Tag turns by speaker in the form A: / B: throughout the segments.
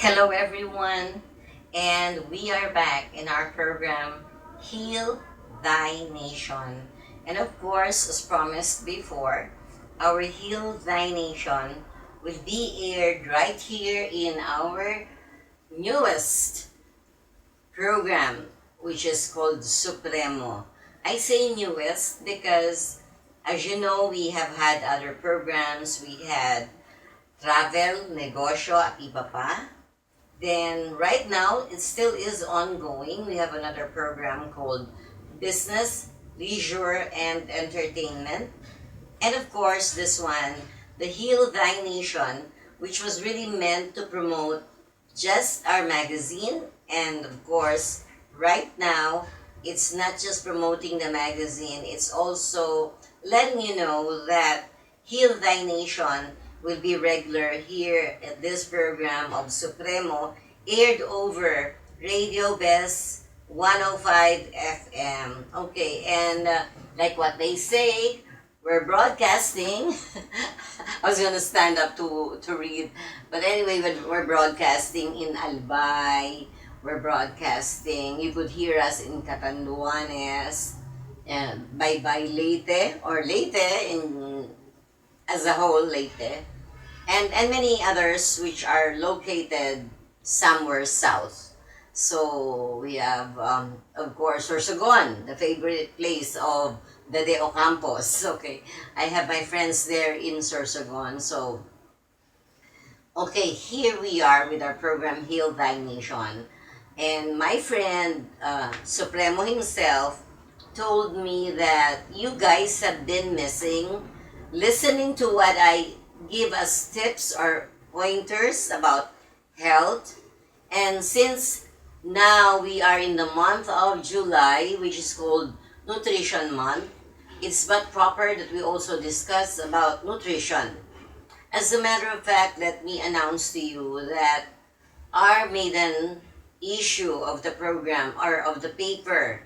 A: Hello, everyone, and we are back in our program, Heal Thy Nation. And of course, as promised before, our Heal Thy Nation will be aired right here in our newest program, which is called Supremo. I say newest because, as you know, we have had other programs. We had travel, negosyo, at iba pa. Then right now, it still is ongoing. We have another program called Business, Leisure, and Entertainment. And of course, this one, the Heal Thy Nation, which was really meant to promote just our magazine. And of course, right now, it's not just promoting the magazine, it's also letting you know that Heal Thy Nation will be regular here at this program of Supremo, aired over Radio Best 105 FM. Okay, and like what they say, we're broadcasting. I was gonna stand up to read, but anyway, we're broadcasting in Albay. We're broadcasting. You could hear us in Catanduanes, and by Leyte or Leyte in as a whole, Leyte, and many others which are located somewhere south. So we have, of course, Sorsogon, the favorite place of the De Ocampos. Okay, I have my friends there in Sorsogon. So, okay, here we are with our program Heal Thy Nation. And my friend, Supremo himself, told me that you guys have been missing listening to what I give as tips or pointers about health. And since now we are in the month of July, which is called Nutrition Month, it's but proper that we also discuss about nutrition. As a matter of fact, let me announce to you that our maiden issue of the program or of the paper,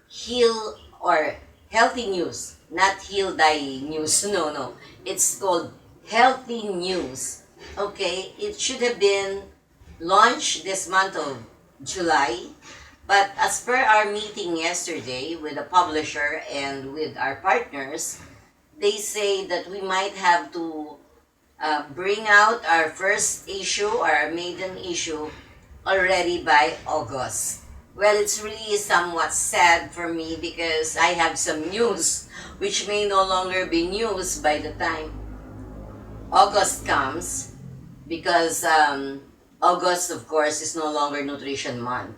A: Heal or Healthy News, not Heal Thy News, no. It's called Healthy News. Okay, it should have been launched this month of July, but as per our meeting yesterday with the publisher and with our partners, they say that we might have to bring out our first issue or our maiden issue already by August. Well, it's really somewhat sad for me because I have some news which may no longer be news by the time August comes, because August, of course, is no longer Nutrition Month.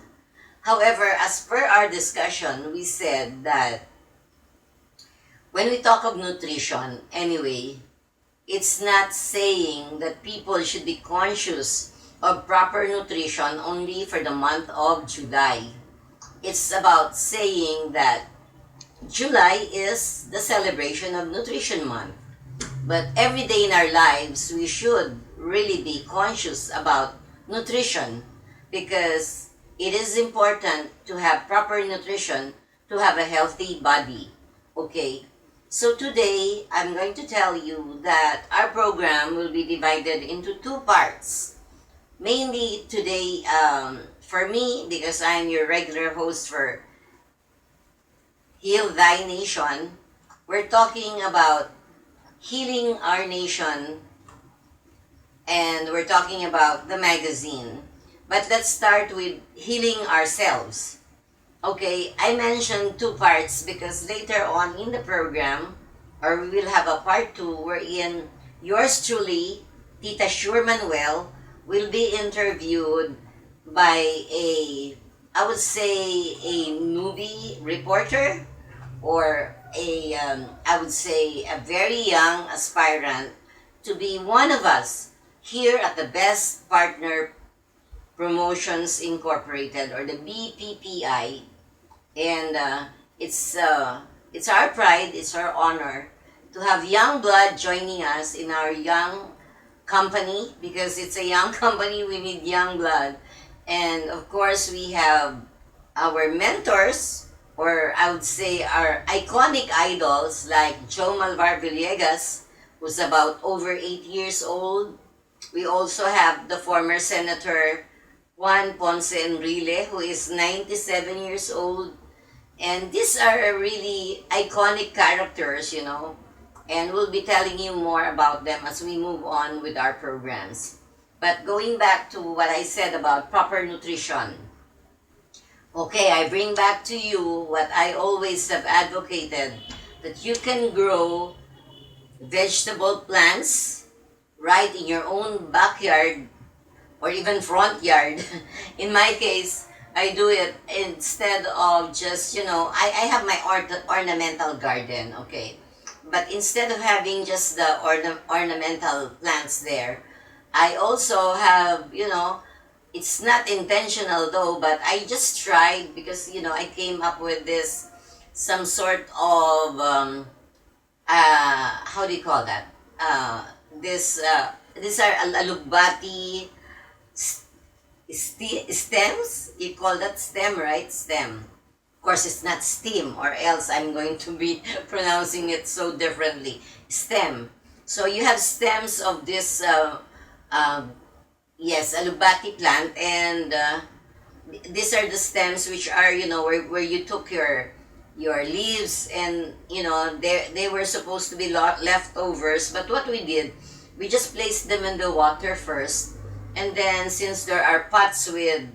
A: However, as per our discussion, we said that when we talk of nutrition, anyway, it's not saying that people should be conscious of proper nutrition only for the month of July. It's about saying that July is the celebration of Nutrition Month. But every day in our lives, we should really be conscious about nutrition because it is important to have proper nutrition to have a healthy body. Okay, so today I'm going to tell you that our program will be divided into two parts. Mainly today, for me, because I'm your regular host for Heal Thy Nation, we're talking about healing our nation and we're talking about the magazine. But let's start with healing ourselves. Okay, I mentioned two parts because later on in the program, or we will have a part two wherein yours truly, Tita Sure Manuel, will be interviewed by I would say, a newbie reporter or I would say, a very young aspirant to be one of us here at the Best Partner Promotions Incorporated or the BPPI. And it's our pride, it's our honor to have young blood joining us in our young company because it's a young company, we need young blood. And of course, we have our mentors, or I would say our iconic idols like Joe Malvar Villegas, who's about over 8 years old, We also have the former Senator Juan Ponce Enrile, who is 97 years old. And these are really iconic characters, and we'll be telling you more about them as we move on with our programs. But going back to what I said about proper nutrition, okay, I bring back to you what I always have advocated, that you can grow vegetable plants right in your own backyard or even front yard. In my case, I do it instead of just, I have my ornamental garden, okay. But instead of having just the ornamental plants there, I also have, it's not intentional though, but I just tried because, I came up with this, some sort of, how do you call that? These are alugbati stems. You call that stem, right? Stem. Of course, it's not steam, or else I'm going to be pronouncing it so differently. Stem. So you have stems of this, yes, alugbati plant, and these are the stems which are, where you took your leaves, and they were supposed to be leftovers, but what we did, we just placed them in the water first, and then since there are pots with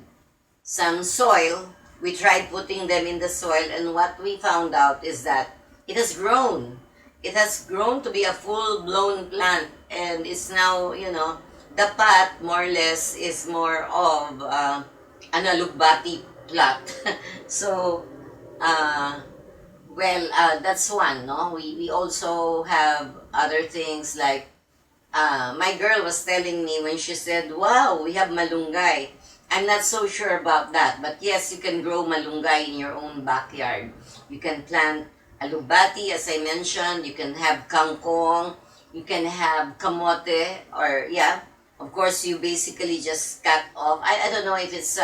A: some soil, we tried putting them in the soil, and what we found out is that it has grown. It has grown to be a full-blown plant, and it's now, the pot more or less is more of an alugbati plant. So, that's one, no? We also have other things like, my girl was telling me when she said, wow, we have malunggay. I'm not so sure about that, but yes, you can grow malunggay in your own backyard. You can plant alugbati, as I mentioned. You can have kangkong. You can have kamote, or yeah, of course, you basically just cut off. I don't know if it's,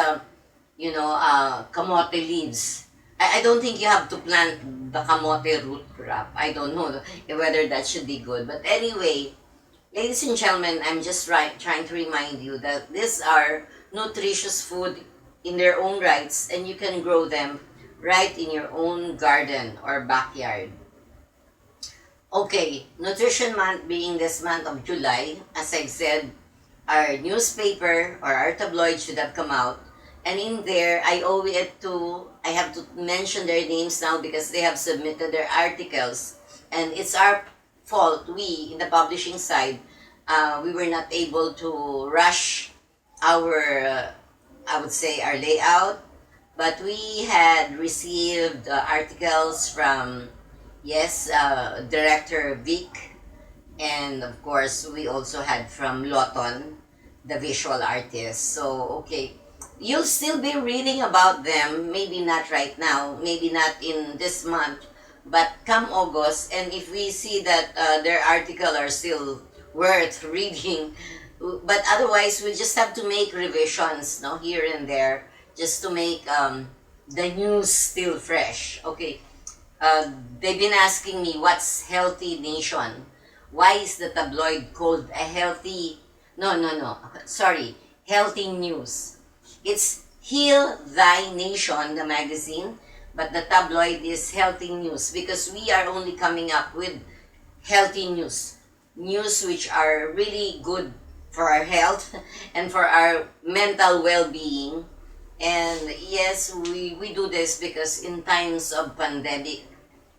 A: kamote leaves. I don't think you have to plant the kamote root crop. I don't know whether that should be good. But anyway, ladies and gentlemen, I'm just trying to remind you that these are nutritious food in their own rights, and you can grow them right in your own garden or backyard. Okay, Nutrition Month being this month of July, as I've said, our newspaper or our tabloid should have come out. And in there, I have to mention their names now because they have submitted their articles. And it's our fault, we, in the publishing side, we were not able to rush our, I would say, our layout. But we had received articles from, yes, Director Vic, and of course, we also had from Loton, the visual artist. So, okay, you'll still be reading about them, maybe not right now, maybe not in this month, but come August, and if we see that their article are still worth reading, but otherwise we just have to make revisions, no, here and there, just to make the news still fresh. Okay, they've been asking me what's Healthy Nation. Why is the tabloid called a healthy? No. Sorry, Healthy News. It's Heal Thy Nation, the magazine, but the tabloid is Healthy News because we are only coming up with healthy news. News which are really good for our health and for our mental well-being. And yes, we do this because in times of pandemic,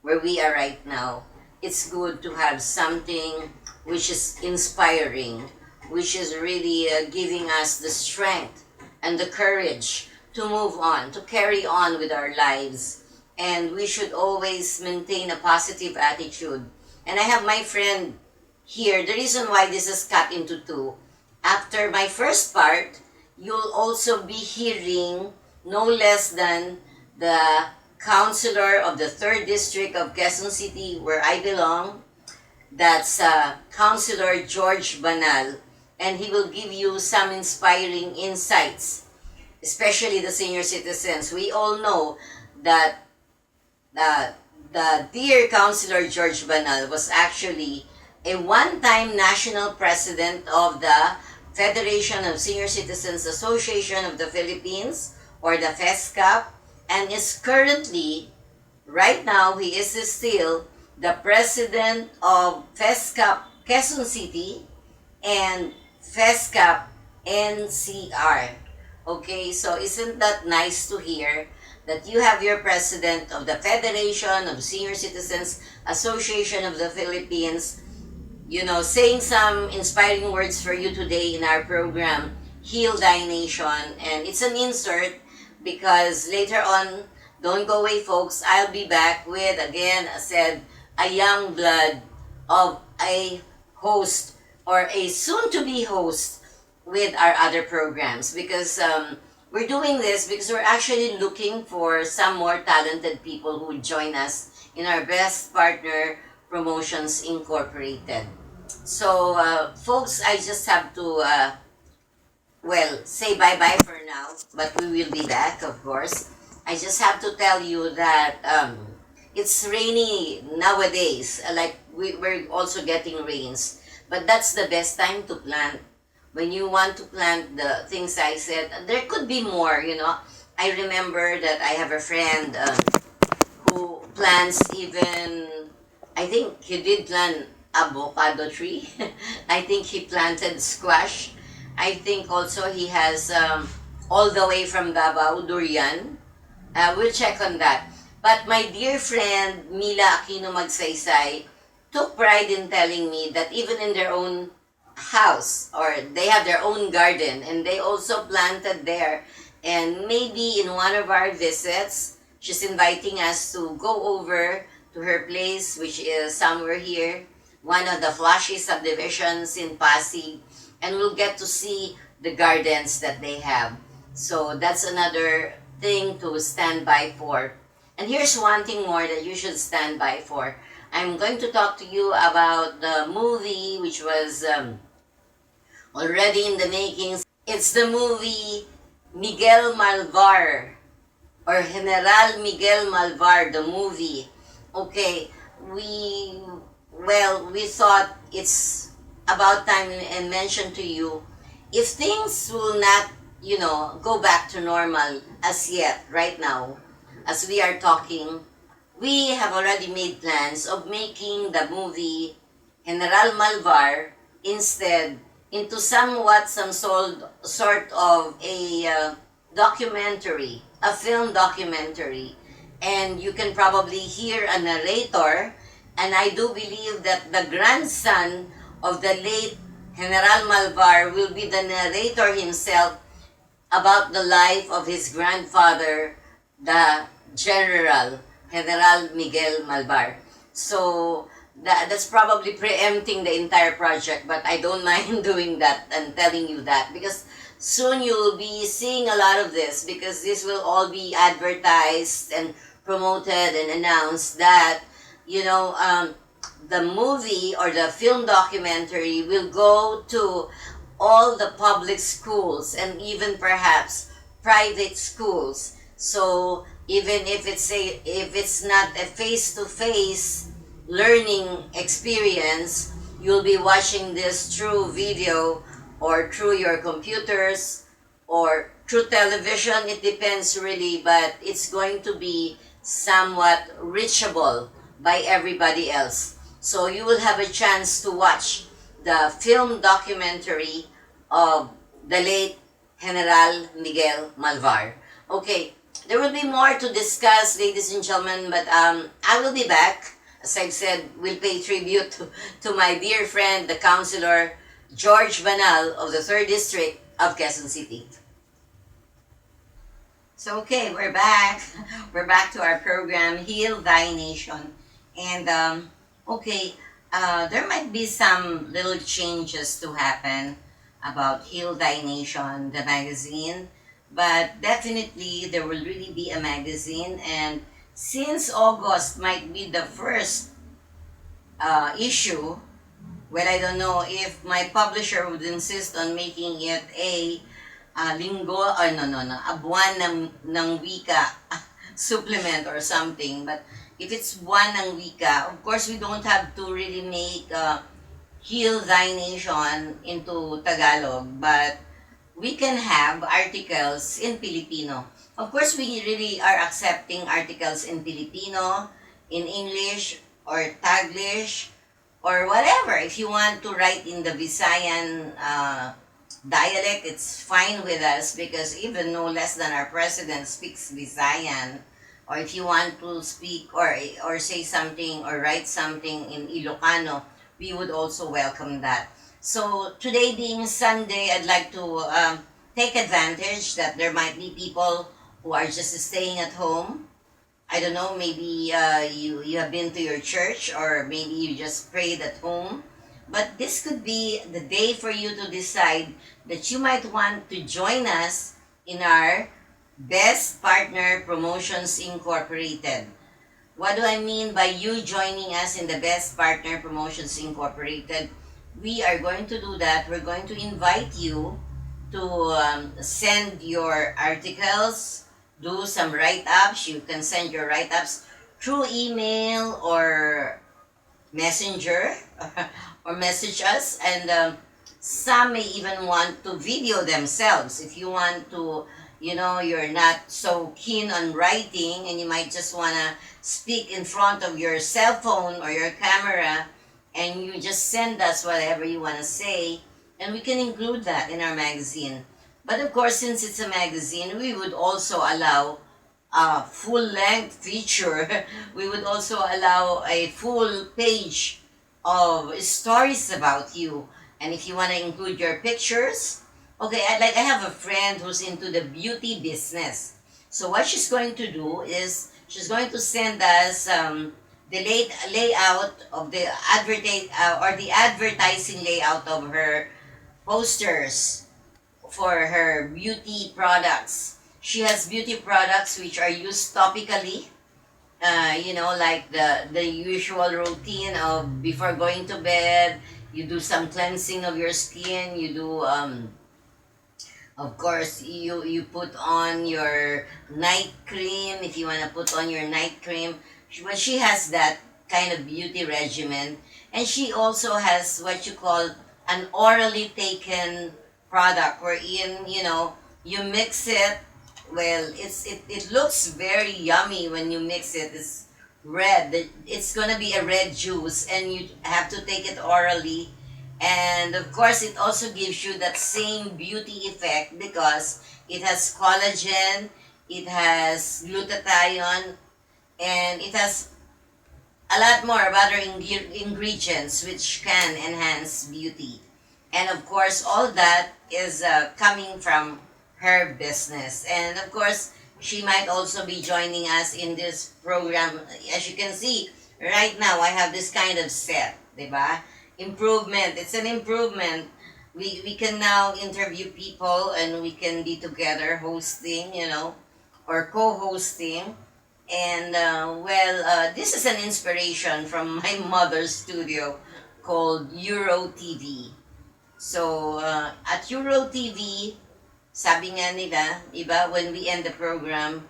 A: where we are right now, it's good to have something which is inspiring, which is really giving us the strength and the courage to move on, to carry on with our lives. And we should always maintain a positive attitude. And I have my friend here, the reason why this is cut into two. After my first part, you'll also be hearing no less than the councilor of the 3rd District of Quezon City, where I belong. That's Councilor George Banal, and he will give you some inspiring insights, especially the senior citizens. We all know that the dear Councilor George Banal was actually a one-time national president of the Federation of Senior Citizens Association of the Philippines, or the FESCAP, and is currently, right now, he is still the president of FESCAP Quezon City and FESCAP NCR. Okay, so isn't that nice to hear that you have your president of the Federation of Senior Citizens Association of the Philippines, saying some inspiring words for you today in our program, Heal Thy Nation. And it's an insert because later on, don't go away, folks, I'll be back with, again, I said, a young blood of a host or a soon-to-be host with our other programs, because we're doing this because we're actually looking for some more talented people who would join us in our Best Partner Promotions Incorporated. So, folks, I just have to, say bye-bye for now, but we will be back, of course. I just have to tell you that it's rainy nowadays, like we're also getting rains, but that's the best time to plant. When you want to plant the things I said, there could be more. I remember that I have a friend who plants even, I think he did plant avocado tree. I think he planted squash. I think also he has all the way from Davao, durian. We'll check on that. But my dear friend Mila Aquino Magsaysay took pride in telling me that even in their own house, or they have their own garden, and they also planted there. And maybe in one of our visits, she's inviting us to go over to her place, which is somewhere here, one of the flashy subdivisions in Pasig, and we'll get to see the gardens that they have. So that's another thing to stand by for. And here's one thing more that you should stand by for. I'm going to talk to you about the movie which was already in the making. It's the movie Miguel Malvar, or General Miguel Malvar, the movie. Okay, we thought it's about time and mentioned to you, if things will not, go back to normal as yet, right now, as we are talking, we have already made plans of making the movie General Malvar instead into some sort of a documentary, a film documentary. And you can probably hear a narrator, and I do believe that the grandson of the late General Malvar will be the narrator himself about the life of his grandfather, the General Miguel Malvar. So that's probably preempting the entire project, but I don't mind doing that and telling you that, because soon you will be seeing a lot of this, because this will all be advertised and promoted and announced that, the movie or the film documentary will go to all the public schools and even perhaps private schools. So even if it's not a face-to-face learning experience, you'll be watching this through video or through your computers or through television. It depends really, but it's going to be somewhat reachable by everybody else. So you will have a chance to watch the film documentary of the late General Miguel Malvar. Okay, there will be more to discuss, ladies and gentlemen, but I will be back. As I've said, we'll pay tribute to my dear friend, the Councilor George Banal of the 3rd District of Quezon City. So, okay, we're back. We're back to our program, Heal Thy Nation. And, there might be some little changes to happen about Heal Thy Nation, the magazine. But definitely, there will really be a magazine. And since August might be the first issue, well, I don't know if my publisher would insist on making it a linggo, or a buwan ng wika supplement or something. But if it's buwan ng wika, of course, we don't have to really make Heal Thy Nation into Tagalog, but we can have articles in Filipino. Of course, we really are accepting articles in Filipino, in English, or Taglish, or whatever. If you want to write in the Visayan dialect, it's fine with us because even no less than our president speaks Visayan. Or if you want to speak or say something or write something in Ilocano, we would also welcome that. So today being Sunday, I'd like to take advantage that there might be people who are just staying at home. I don't know, maybe you have been to your church or maybe you just prayed at home. But this could be the day for you to decide that you might want to join us in our Best Partner Promotions Incorporated. What do I mean by you joining us in the Best Partner Promotions Incorporated? We are going to do that. We're going to invite you to send your articles, do some write-ups. You can send your write-ups through email or messenger or message us, and some may even want to video themselves. If you want to, you're not so keen on writing and you might just want to speak in front of your cell phone or your camera, and you just send us whatever you want to say, and we can include that in our magazine. But of course, since it's a magazine, we would also allow a full length feature. We would also allow a full page of stories about you. And if you want to include your pictures, okay, I have a friend who's into the beauty business. So what she's going to do is she's going to send us the layout of the or the advertising layout of her posters for her beauty products. She has beauty products which are used topically, like the usual routine of before going to bed, you do some cleansing of your skin, you do, of course, you put on your night cream if you want to put on your night cream. But she has that kind of beauty regimen. And she also has what you call an orally taken product wherein, you mix it. Well, it looks very yummy when you mix it. It's red. It's gonna be a red juice, and you have to take it orally. And of course, it also gives you that same beauty effect because it has collagen, it has glutathione, and it has a lot more of other ingredients which can enhance beauty. And of course, all that is coming from her business. And of course, she might also be joining us in this program. As you can see, right now, I have this kind of set, diba? Improvement. It's an improvement. We can now interview people and we can be together hosting, or co-hosting. And this is an inspiration from my mother's studio called Euro TV. So, at Euro TV, sabi nga nila, iba, when we end the program,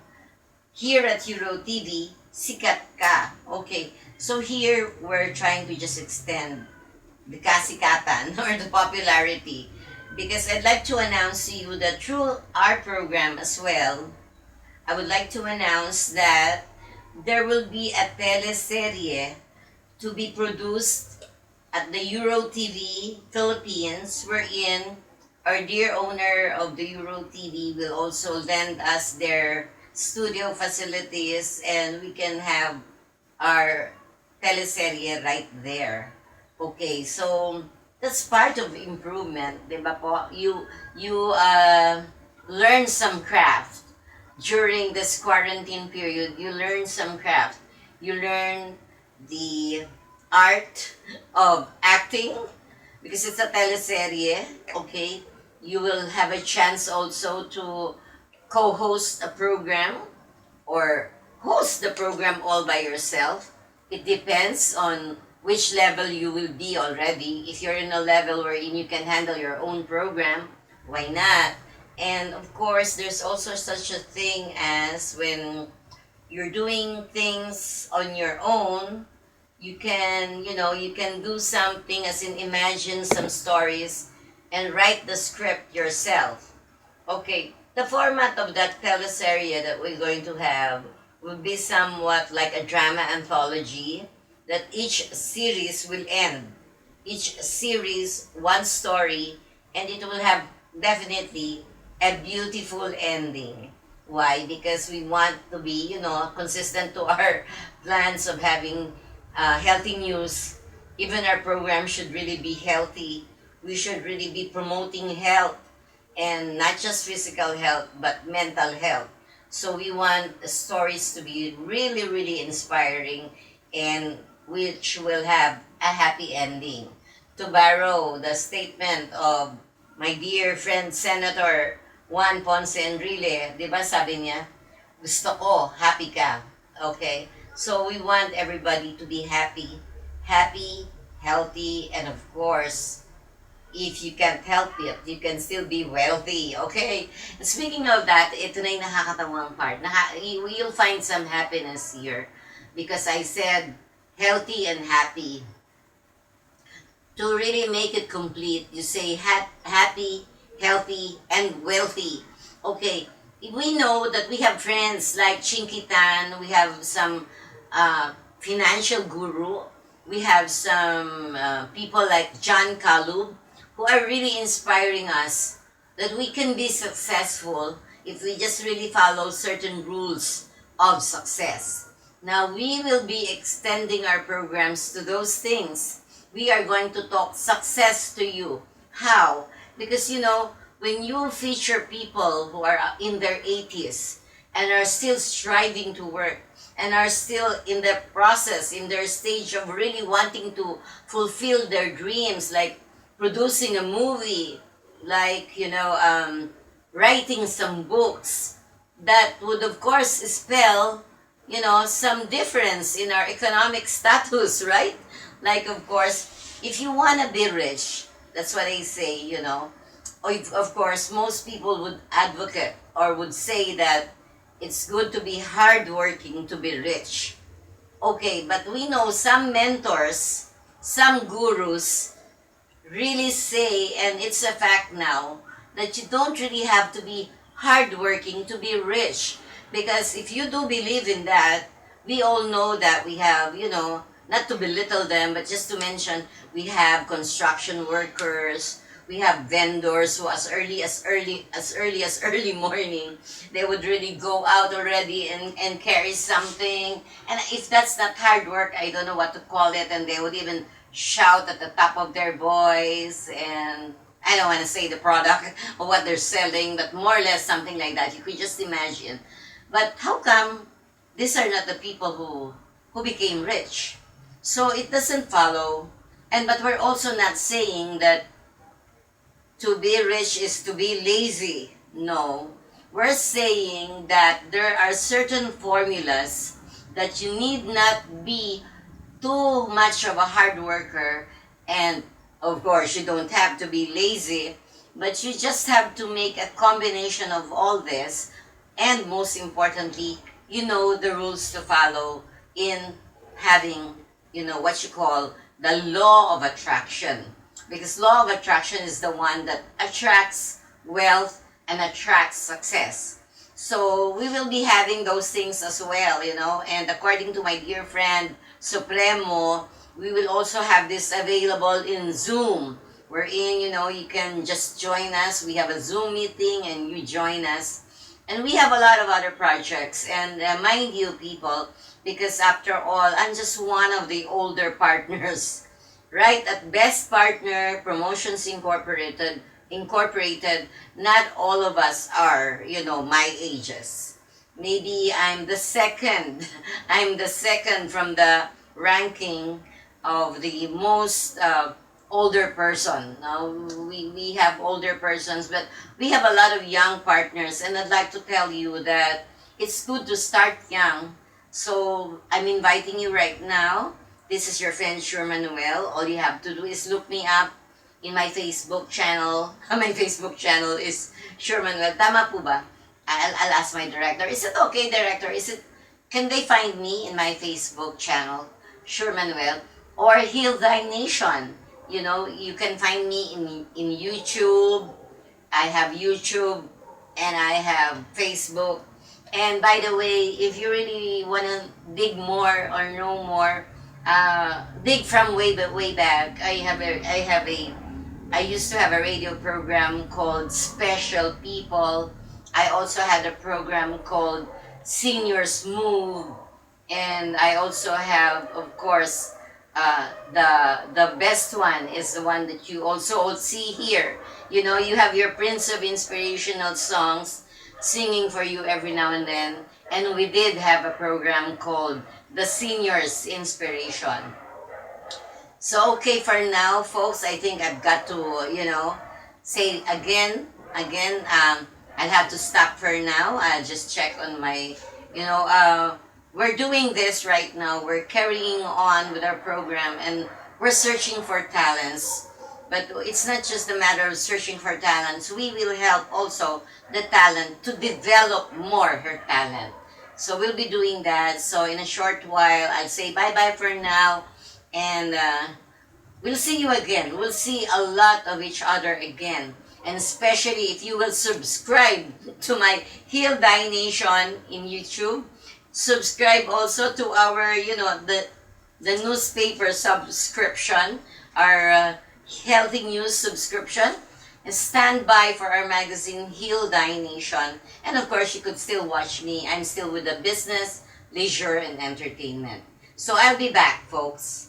A: here at Euro TV, sikat ka. Okay, so here, we're trying to just extend the kasikatan or the popularity. Because I'd like to announce to you that through our program as well, I would like to announce that there will be a teleserye to be produced at the Euro TV Philippines, wherein our dear owner of the Euro TV will also lend us their studio facilities and we can have our teleserye right there. Okay, so that's part of improvement, di ba po? You learn some craft during this quarantine period. You learn some craft. You learn the art of acting because it's a teleserye, okay? You will have a chance also to co-host a program or host the program all by yourself. It depends on which level you will be already. If you're in a level wherein you can handle your own program, why not? And of course, there's also such a thing as when you're doing things on your own, You can, you can do something as in imagine some stories and write the script yourself. Okay, the format of that teleserie that we're going to have will be somewhat like a drama anthology that each series will end. Each series, one story, and it will have definitely a beautiful ending. Why? Because we want to be, consistent to our plans of having healthy news. Even our program should really be healthy. We should really be promoting health, and not just physical health but mental health. So we want the stories to be really, really inspiring and which will have a happy ending. To borrow the statement of my dear friend Senator Juan Ponce Enrile, di ba sabi niya, gusto ko, happy ka. Okay? So we want everybody to be happy, healthy, and of course, if you can't help it, you can still be wealthy, okay? Speaking of that, ito na yung nakakatawang part. You'll find some happiness here because I said healthy and happy. To really make it complete, you say happy, healthy, and wealthy. Okay, we know that we have friends like Chinkitan, we have some financial guru, we have some people like John Kalub who are really inspiring us that we can be successful if we just really follow certain rules of success. Now, we will be extending our programs to those things. We are going to talk success to you. How? Because, when you feature people who are in their 80s and are still striving to work and are still in the process, in their stage of really wanting to fulfill their dreams, like producing a movie, like, writing some books, that would, of course, spell, some difference in our economic status, right? Like, of course, if you want to be rich, that's what I say, of course, most people would advocate or would say that it's good to be hardworking to be rich. Okay, but we know some mentors, some gurus really say, and it's a fact now, that you don't really have to be hardworking to be rich. Because if you do believe in that, we all know that we have, not to belittle them, but just to mention, we have construction workers, we have vendors who as early morning, they would really go out already and carry something. And if that's not hard work, I don't know what to call it. And they would even shout at the top of their voice, and I don't want to say the product or what they're selling, but more or less something like that. You could just imagine. But how come these are not the people who became rich? So it doesn't follow. And but we're also not saying that to be rich is to be lazy. No. We're saying that there are certain formulas that you need not be too much of a hard worker, and of course you don't have to be lazy, but you just have to make a combination of all this, and most importantly, you know the rules to follow in having, what you call the law of attraction. Because law of attraction is the one that attracts wealth and attracts success. So we will be having those things as well, and according to my dear friend Supremo, we will also have this available in Zoom, wherein, you can just join us. We have a Zoom meeting and you join us. And we have a lot of other projects. And mind you, people, because after all, I'm just one of the older partners, right? At Best Partner Promotions Incorporated, not all of us are, my ages. Maybe I'm the second. I'm the second from the ranking of the most older person. Now, we have older persons, but we have a lot of young partners. And I'd like to tell you that it's good to start young. So I'm inviting you right now. This is your friend Sherman Noel. All you have to do is look me up in my Facebook channel. My Facebook channel is Sherman Noel. Tama po ba? I'll ask my director. Is it okay, director? Can they find me in my Facebook channel? Sure Manuel, or Heal Thy Nation. You know, you can find me in YouTube. I have YouTube and I have Facebook. And by the way, if you really want to dig more or know more, dig from way back. I used to have a radio program called Special People. I also had a program called Seniors Move, and I also have, of course, the best one is the one that you also see here. You know, you have your Prince of Inspirational Songs singing for you every now and then, and we did have a program called the Seniors Inspiration. So okay, for now, folks, I think I've got to, say again. I'll have to stop for now. I'll just check on my, we're doing this right now. We're carrying on with our program, and we're searching for talents. But it's not just a matter of searching for talents. We will help also the talent to develop more her talent. So we'll be doing that. So in a short while, I'll say bye-bye for now. And we'll see you again. We'll see a lot of each other again. And especially if you will subscribe to my Heal Thy Nation in YouTube. Subscribe also to our, the newspaper subscription, our healthy news subscription. And stand by for our magazine, Heal Thy Nation. And of course, you could still watch me. I'm still with the business, leisure, and entertainment. So I'll be back, folks.